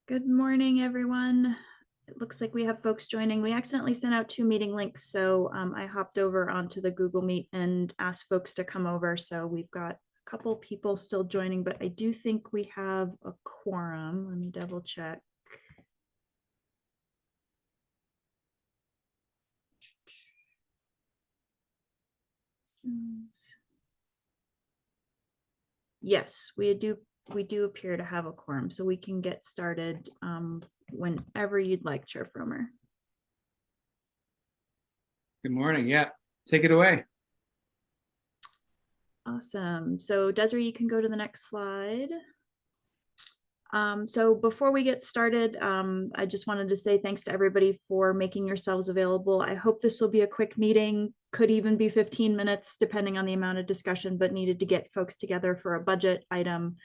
Good morning, everyone. It looks like we have folks joining. We accidentally sent out two meeting links, so I hopped over onto the Google Meet and asked folks to come over. So we've got a couple people still joining, but I do think we have a quorum. Let me double check. Yes, we do appear to have a quorum, so we can get started whenever you'd like, Chair Fromer. Good morning. Yeah, take it away. Awesome. So Desiree, you can go to the next slide. So before we get started, I just wanted to say thanks to everybody for making yourselves available. I hope this will be a quick meeting, could even be 15 minutes depending on the amount of discussion, but needed to get folks together for a budget item.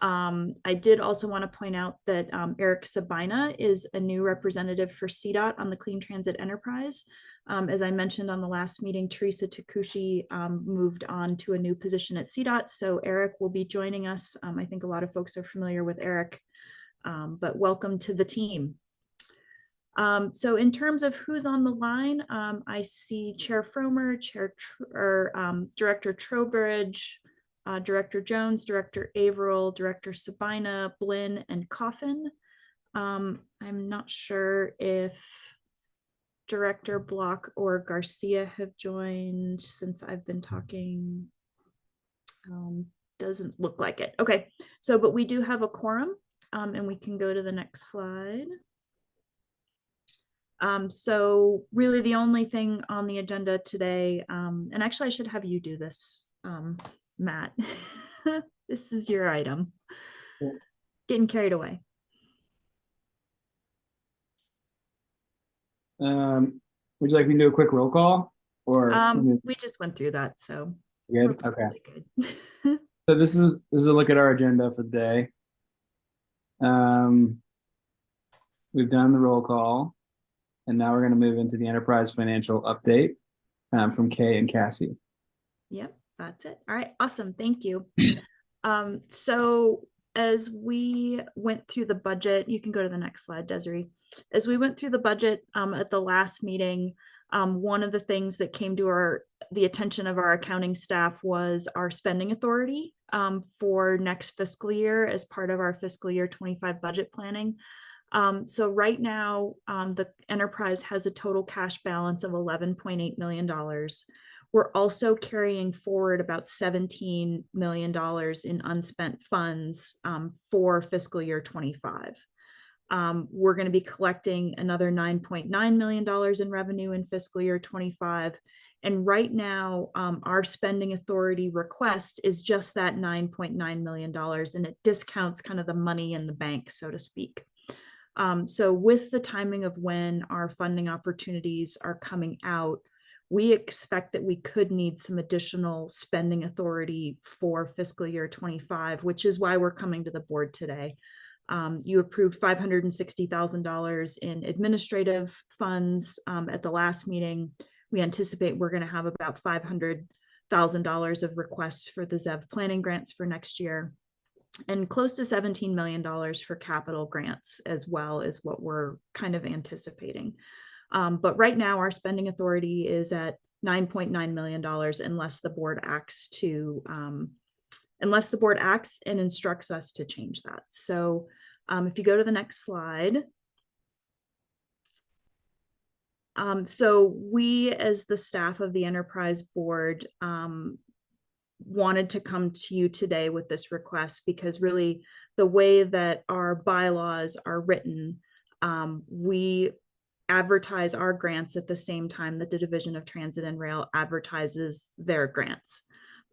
I did also want to point out that Eric Sabina is a new representative for CDOT on the Clean Transit Enterprise. As I mentioned on the last meeting, Teresa Takushi moved on to a new position at CDOT. So Eric will be joining us. I think a lot of folks are familiar with Eric, but welcome to the team. So in terms of who's on the line, I see Chair Fromer, Director Trowbridge, Director Jones, Director Averill, Director Sabina, Blinn, and Coffin. I'm not sure if Director Block or Garcia have joined since I've been talking. Doesn't look like it. Okay, so but we do have a quorum, and we can go to the next slide. So really the only thing on the agenda today, and actually I should have you do this, Matt. This is your item. Getting carried away. Would you like me to do a quick roll call? Or we just went through that, so good. Okay. Good. So this is a look at our agenda for the day. We've done the roll call, and now we're going to move into the enterprise financial update from Kay and Cassie. Yep, that's it. All right, awesome. Thank you. So as we went through the budget, you can go to the next slide, Desiree. As we went through the budget at the last meeting, one of the things that came to the attention of our accounting staff was our spending authority for next fiscal year as part of our fiscal year 25 budget planning. So right now, the enterprise has a total cash balance of $11.8 million. We're also carrying forward about $17 million in unspent funds for fiscal year 25. We're going to be collecting another $9.9 million in revenue in fiscal year 25. And right now, our spending authority request is just that $9.9 million, and it discounts kind of the money in the bank, so to speak. So with the timing of when our funding opportunities are coming out, we expect that we could need some additional spending authority for fiscal year 25, which is why we're coming to the board today. You approved $560,000 in administrative funds at the last meeting. We anticipate we're going to have about $500,000 of requests for the ZEV planning grants for next year, and close to $17 million for capital grants as well is what we're kind of anticipating. But right now our spending authority is at $9.9 million unless the board acts and instructs us to change that. So if you go to the next slide. So we, as the staff of the enterprise board, wanted to come to you today with this request because really the way that our bylaws are written, we advertise our grants at the same time that the Division of Transit and Rail advertises their grants.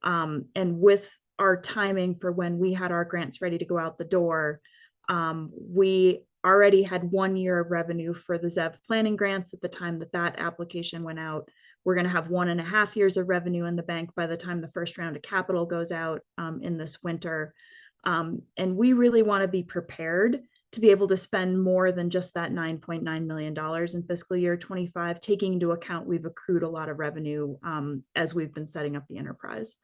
And with our timing for when we had our grants ready to go out the door, we already had 1 year of revenue for the ZEV planning grants at the time that application went out. We're going to have 1.5 years of revenue in the bank by the time the first round of capital goes out in this winter. And we really want to be prepared to be able to spend more than just that $9.9 million in fiscal year 25, taking into account we've accrued a lot of revenue as we've been setting up the enterprise.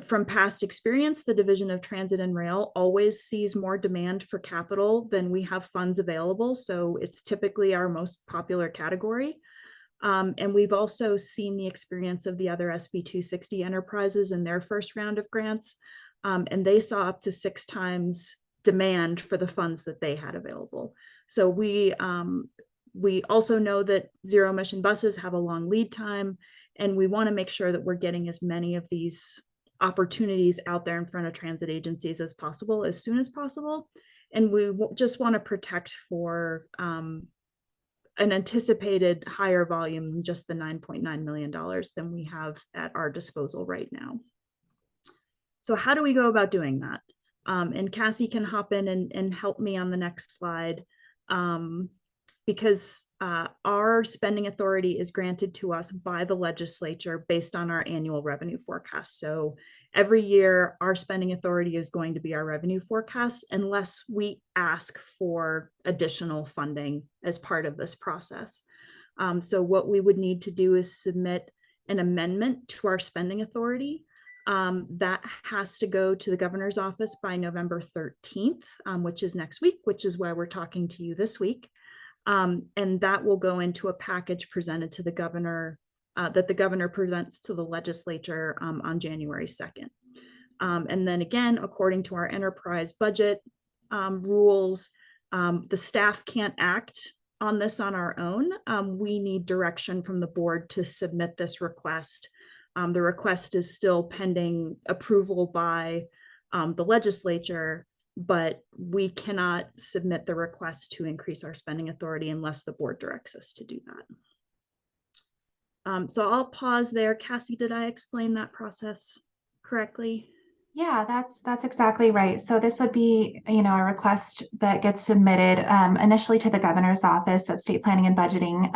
from past experience, the Division of Transit and Rail always sees more demand for capital than we have funds available. So it's typically our most popular category. And we've also seen the experience of the other SB 260 enterprises in their first round of grants. And they saw up to 6 times demand for the funds that they had available. So we also know that zero emission buses have a long lead time, and we want to make sure that we're getting as many of these opportunities out there in front of transit agencies as possible, as soon as possible. And we just want to protect for an anticipated higher volume than just the $9.9 million than we have at our disposal right now. So how do we go about doing that? And Cassie can hop in and help me on the next slide. Because our spending authority is granted to us by the legislature based on our annual revenue forecast. So every year, our spending authority is going to be our revenue forecast unless we ask for additional funding as part of this process. So what we would need to do is submit an amendment to our spending authority. That has to go to the governor's office by November 13th, which is next week, which is why we're talking to you this week. And that will go into a package presented to the governor, that the governor presents to the legislature on January 2nd. And then again, according to our enterprise budget rules, the staff can't act on this on our own. We need direction from the board to submit this request. The request is still pending approval by the legislature, but we cannot submit the request to increase our spending authority unless the board directs us to do that. So I'll pause there. Cassie, did I explain that process correctly? Yeah, that's exactly right. So this would be, a request that gets submitted initially to the governor's office of state planning and budgeting.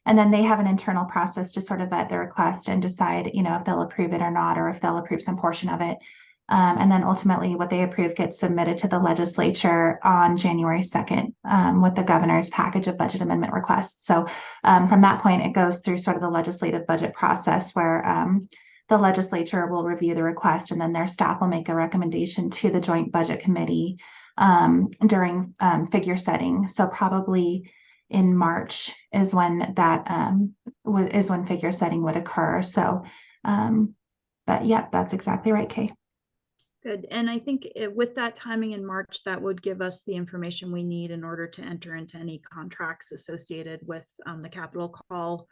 And then they have an internal process to sort of vet the request and decide, if they'll approve it or not, or if they'll approve some portion of it. And then ultimately what they approve gets submitted to the legislature on January 2nd with the governor's package of budget amendment requests. So from that point, it goes through sort of the legislative budget process where the legislature will review the request, and then their staff will make a recommendation to the joint budget committee during figure setting. So probably in March is when that is when figure setting would occur. So, but yep, that's exactly right, Kay. Good. And I think with that timing in March, that would give us the information we need in order to enter into any contracts associated with the capital call.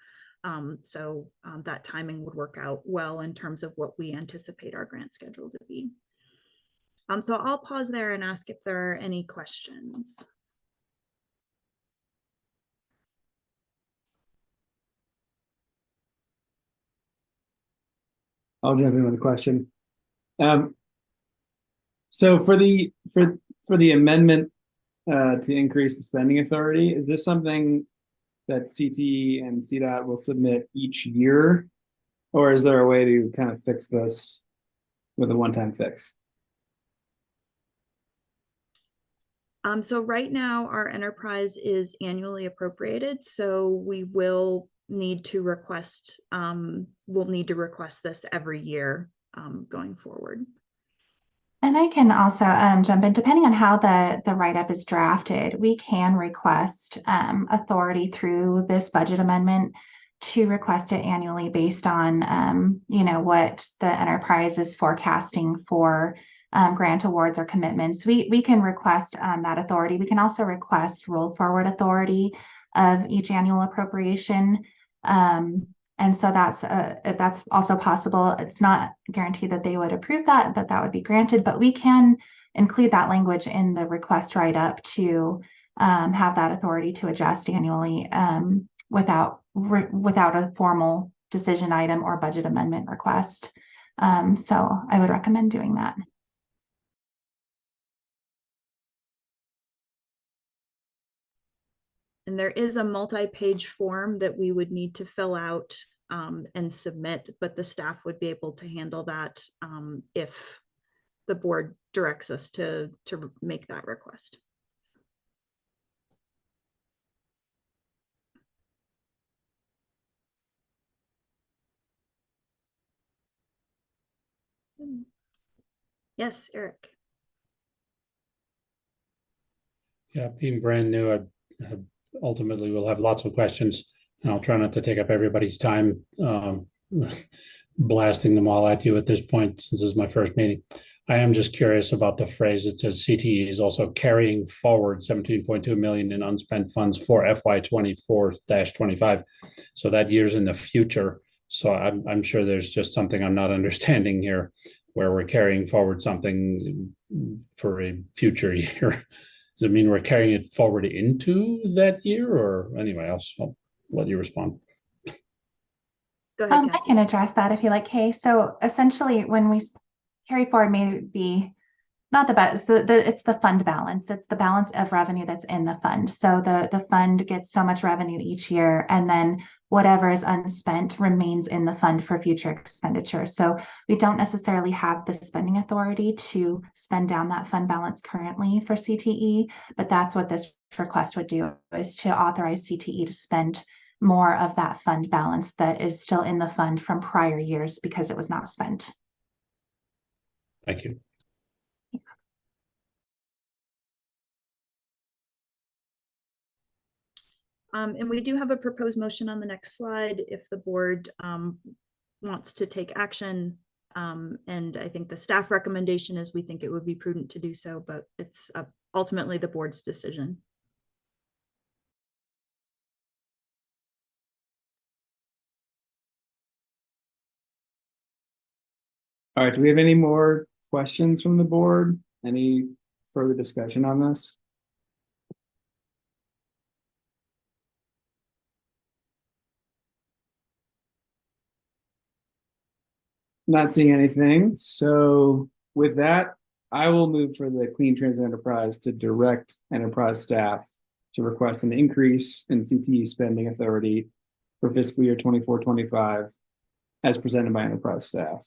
So that timing would work out well in terms of what we anticipate our grant schedule to be. So I'll pause there and ask if there are any questions. I'll jump in with a question. So for the amendment to increase the spending authority, is this something that CT and CDOT will submit each year, or is there a way to kind of fix this with a one-time fix? So right now our enterprise is annually appropriated, so we will need to request, this every year going forward. And I can also jump in, depending on how the write-up is drafted, we can request authority through this budget amendment to request it annually based on, what the enterprise is forecasting for grant awards or commitments. We can request that authority. We can also request roll forward authority of each annual appropriation. And so that's also possible. It's not guaranteed that they would approve that would be granted, but we can include that language in the request write-up to have that authority to adjust annually without a formal decision item or budget amendment request. So I would recommend doing that. And there is a multi-page form that we would need to fill out and submit, but the staff would be able to handle that if the board directs us to make that request. Yes, Eric. Yeah, being brand new, I ultimately will have lots of questions, and I'll try not to take up everybody's time blasting them all at you at this point, since this is my first meeting. I am just curious about the phrase. It says CTE is also carrying forward 17.2 million in unspent funds for FY 24-25. So that year's in the future. So I'm sure there's just something I'm not understanding here, where we're carrying forward something for a future year. Does it mean we're carrying it forward into that year, or anyway? I'll let you respond. Go ahead, I Cassie. can address that if you like, Kay. So essentially, when we carry forward, maybe not the best, it's the fund balance. It's the balance of revenue that's in the fund. So the fund gets so much revenue each year, and then whatever is unspent remains in the fund for future expenditure. So we don't necessarily have the spending authority to spend down that fund balance currently for CTE, but that's what this request would do, is to authorize CTE to spend more of that fund balance that is still in the fund from prior years because it was not spent. Thank you. And we do have a proposed motion on the next slide if the board wants to take action. And I think the staff recommendation is we think it would be prudent to do so, but it's ultimately the board's decision. All right, do we have any more questions from the board? Any further discussion on this? Not seeing anything. So with that, I will move for the Clean Transit Enterprise to direct enterprise staff to request an increase in CTE spending authority for fiscal year 24-25 as presented by enterprise staff.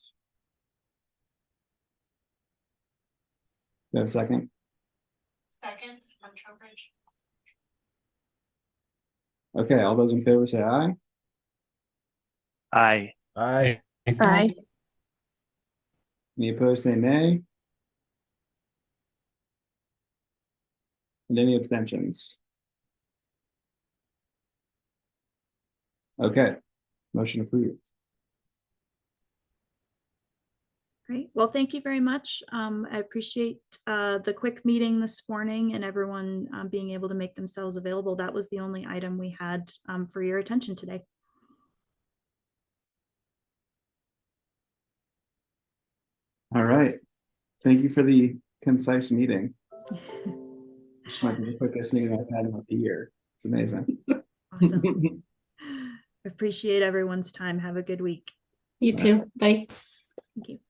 Do I have a second? Second, from Trowbridge. Okay, all those in favor say aye. Aye. Aye. Aye. Any opposed say nay. And any abstentions? Okay, motion approved. Great. Well, thank you very much. I appreciate the quick meeting this morning and everyone being able to make themselves available. That was the only item we had for your attention today. All right. Thank you for the concise meeting. This might be the quickest meeting I've had in like a year. It's amazing. Awesome. Appreciate everyone's time. Have a good week. You too. Bye. Thank you.